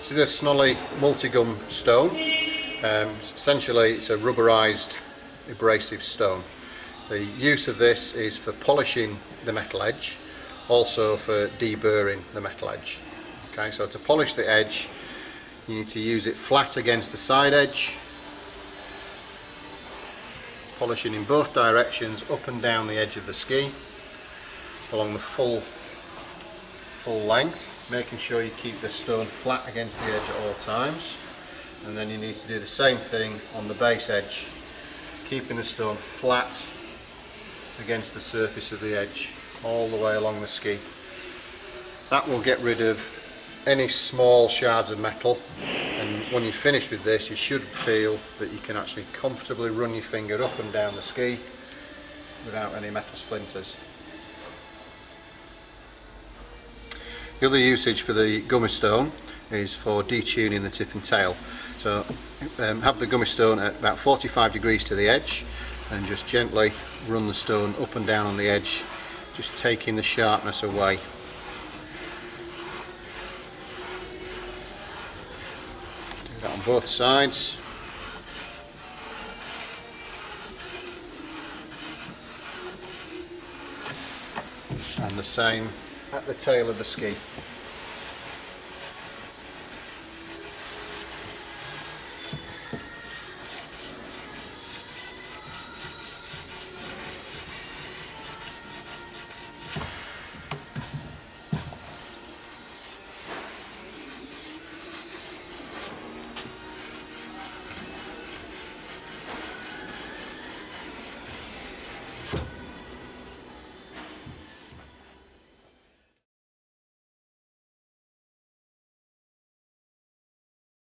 This is a Snolly multi-gum stone. Essentially it's a rubberized abrasive stone. The use of this is for polishing the metal edge, also for deburring the metal edge. Okay, so to polish the edge you need to use it flat against the side edge, polishing in both directions up and down the edge of the ski along the full length, making sure you keep the stone flat against the edge at all times. And then you need to do the same thing on the base edge, keeping the stone flat against the surface of the edge all the way along the ski. That will get rid of any small shards of metal, and when you're finished with this you should feel that you can actually comfortably run your finger up and down the ski without any metal splinters. The other usage for the gummy stone is for detuning the tip and tail. So have the gummy stone at about 45 degrees to the edge and just gently run the stone up and down on the edge, just taking the sharpness away. Do that on both sides. And the same at the tail of the ski.